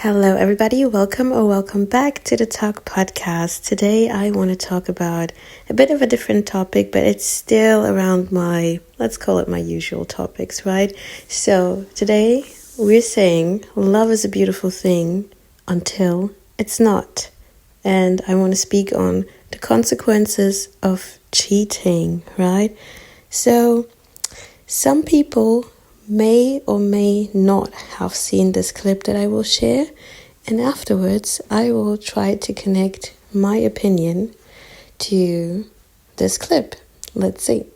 Hello, everybody. Welcome back to the Talk Podcast. Today, I want to talk about a bit of a different topic, but it's still around let's call it my usual topics, right? So, today, we're saying love is a beautiful thing until it's not. And I want to speak on the consequences of cheating, right? So, some people may or may not have seen this clip that I will share, and afterwards I will try to connect my opinion to this clip. Let's see.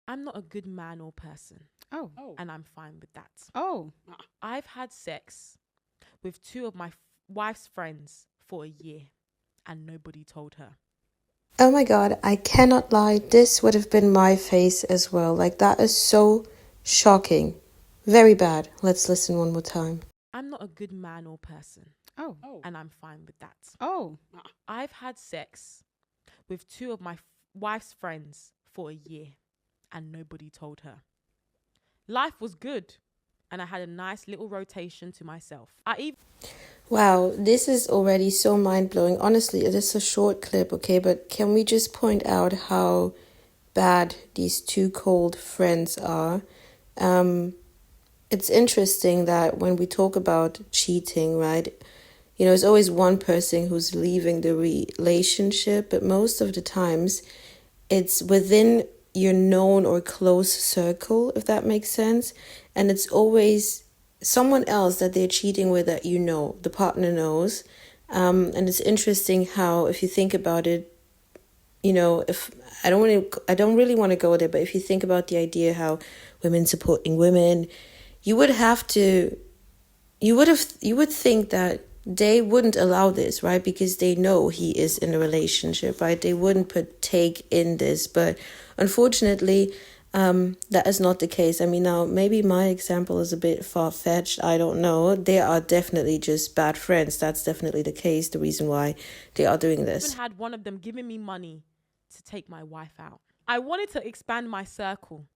I'm not a good man or person. Oh. And I'm fine with that. Oh. I've had sex with two of my wife's friends for a year and nobody told her. Oh my god, I cannot lie. This would have been my face as well. Like, that is so shocking. Very bad. Let's listen one more time. I'm not a good man or person. Oh. And I'm fine with that. Oh. I've had sex with two of my wife's friends for a year and nobody told her. Life was good and I had a nice little rotation to myself. Wow, this is already so mind-blowing. Honestly, it is a short clip, okay? But can we just point out how bad these two cold friends are? It's interesting that when we talk about cheating, right? You know, it's always one person who's leaving the relationship, but most of the times it's within your known or close circle, if that makes sense. And it's always someone else that they're cheating with that you know, the partner knows. And it's interesting how, if you think about it, you know, if I don't really want to go there, but if you think about the idea how women supporting women, you would think that they wouldn't allow this, right? Because they know he is in a relationship, right? They wouldn't partake in this, but unfortunately, that is not the case. I mean, now maybe my example is a bit far-fetched. I don't know. They are definitely just bad friends. That's definitely the case. The reason why they are doing this. I even had one of them giving me money to take my wife out. I wanted to expand my circle.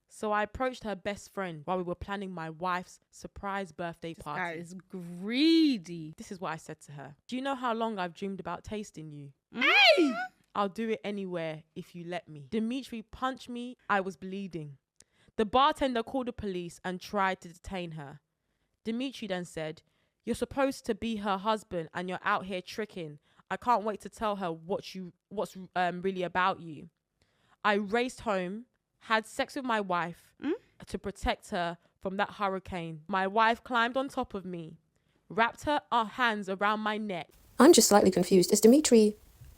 So I approached her best friend while we were planning my wife's surprise birthday party. That is greedy. This is what I said to her. Do you know how long I've dreamed about tasting you? Hey! I'll do it anywhere if you let me. Dimitri punched me. I was bleeding. The bartender called the police and tried to detain her. Dimitri then said, "You're supposed to be her husband and you're out here tricking. I can't wait to tell her what's really about you." I raced home, had sex with my wife to protect her from that hurricane. My wife climbed on top of me, wrapped her hands around my neck. I'm just slightly confused. Is Dimitri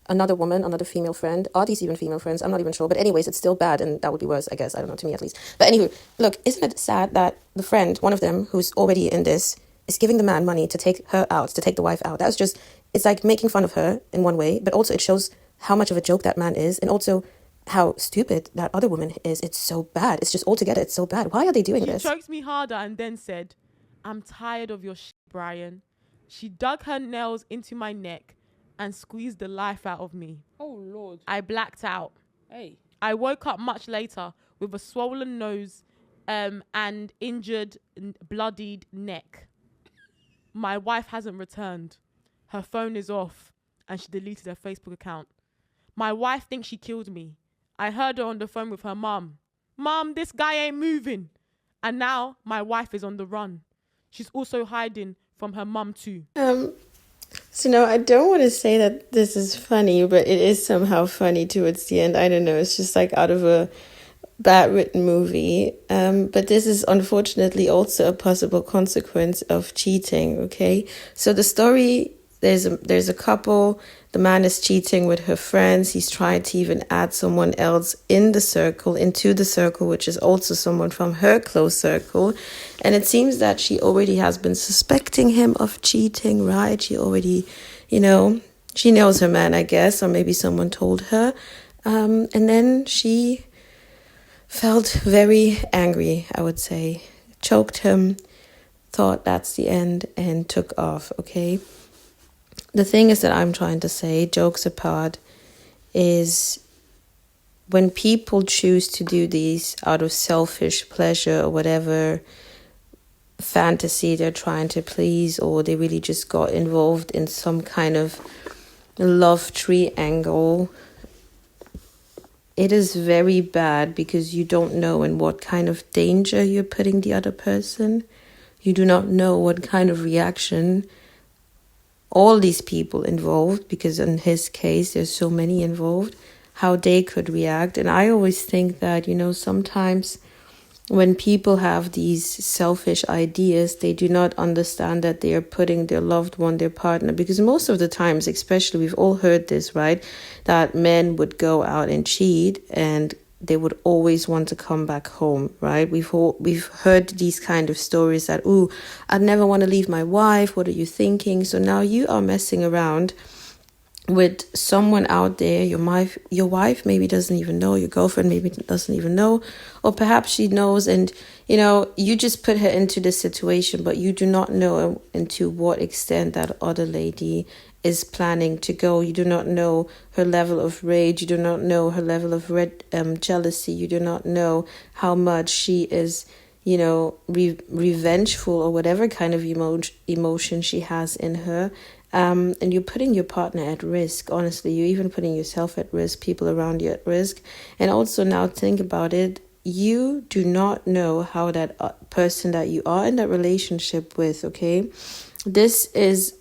another woman, another female friend? Are these even female friends? I'm not even sure. But anyways, it's still bad and that would be worse, I guess. I don't know, to me at least. But anyway, look, isn't it sad that the friend, one of them who's already in this, is giving the man money to take her out, to take the wife out? That's just, it's like making fun of her in one way, but also it shows how much of a joke that man is, and also how stupid that other woman is. It's so bad. It's just altogether, it's so bad. Why are they doing this? She choked me harder and then said, "I'm tired of your shit, Brian." She dug her nails into my neck and squeezed the life out of me. Oh, Lord. I blacked out. Hey. I woke up much later with a swollen nose and injured, bloodied neck. My wife hasn't returned. Her phone is off and she deleted her Facebook account. My wife thinks she killed me. I heard her on the phone with her mum. "Mum, this guy ain't moving." And now my wife is on the run. She's also hiding from her mum too. So no, I don't want to say that this is funny, but it is somehow funny towards the end. I don't know. It's just like out of a bad written movie. But this is unfortunately also a possible consequence of cheating. Okay, so the story. There's a couple. The man is cheating with her friends. He's trying to even add someone else into the circle, which is also someone from her close circle. And it seems that she already has been suspecting him of cheating, right? She already, she knows her man, I guess, or maybe someone told her. And then she felt very angry, I would say. Choked him, thought that's the end, and took off, okay? The thing is that I'm trying to say, jokes apart, is when people choose to do these out of selfish pleasure or whatever, fantasy they're trying to please, or they really just got involved in some kind of love triangle. It is very bad because you don't know in what kind of danger you're putting the other person. You do not know what kind of reaction all these people involved, because in his case there's so many involved, how they could react. And I always think that, sometimes when people have these selfish ideas, they do not understand that they are putting their loved one, their partner, because most of the times, especially, we've all heard this, right? That men would go out and cheat and they would always want to come back home, right? We've heard these kind of stories that, ooh, I'd never want to leave my wife. What are you thinking? So now you are messing around with someone out there. Your wife maybe doesn't even know, your girlfriend maybe doesn't even know, or perhaps she knows, and you just put her into this situation, but you do not know into what extent that other lady is planning to go. You do not know her level of rage, you do not know her level of jealousy, you do not know how much she is revengeful, or whatever kind of emotion she has in her. And you're putting your partner at risk. Honestly, you're even putting yourself at risk, people around you at risk. And also, now think about it. You do not know how that person that you are in that relationship with, okay? This is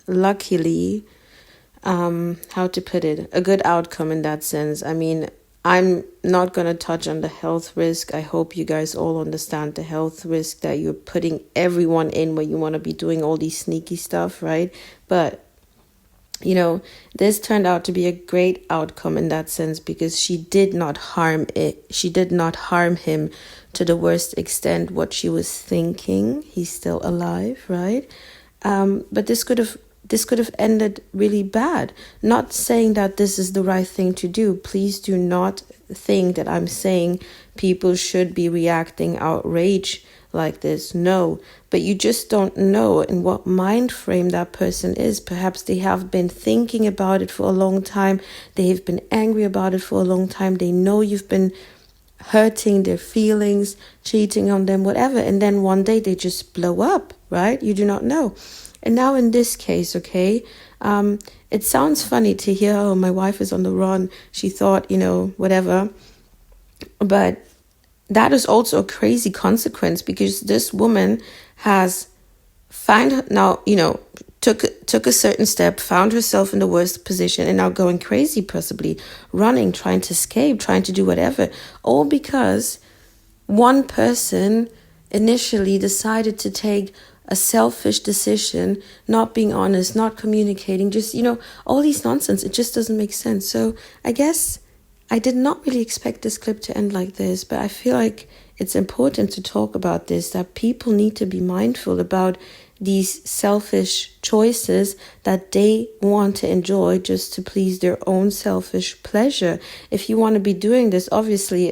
luckily, how to put it, a good outcome in that sense. I mean, I'm not going to touch on the health risk. I hope you guys all understand the health risk that you're putting everyone in when you want to be doing all these sneaky stuff, right? But, this turned out to be a great outcome in that sense, because she did not harm it. She did not harm him to the worst extent what she was thinking. He's still alive, right? But this could have ended really bad. Not saying that this is the right thing to do. Please do not think that I'm saying people should be reacting outrage like this. No, but you just don't know in what mind frame that person is. Perhaps they have been thinking about it for a long time. They have been angry about it for a long time. They know you've been hurting their feelings, cheating on them, whatever. And then one day they just blow up, right? You do not know. And now in this case, okay, it sounds funny to hear, oh, my wife is on the run. She thought, whatever. But that is also a crazy consequence, because this woman has took a certain step, found herself in the worst position, and now going crazy, possibly running, trying to escape, trying to do whatever, all because one person initially decided to take a selfish decision, not being honest, not communicating, just, all these nonsense. It just doesn't make sense. So I guess I did not really expect this clip to end like this, but I feel like it's important to talk about this, that people need to be mindful about these selfish choices that they want to enjoy just to please their own selfish pleasure. If you want to be doing this, obviously,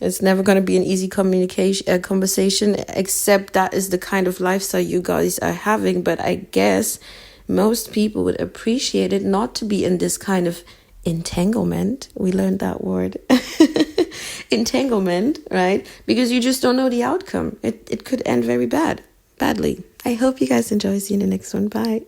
it's never going to be an easy conversation, except that is the kind of lifestyle you guys are having. But I guess most people would appreciate it not to be in this kind of entanglement. We learned that word. Entanglement, right? Because you just don't know the outcome. It could end very badly. I hope you guys enjoy. See you in the next one. Bye.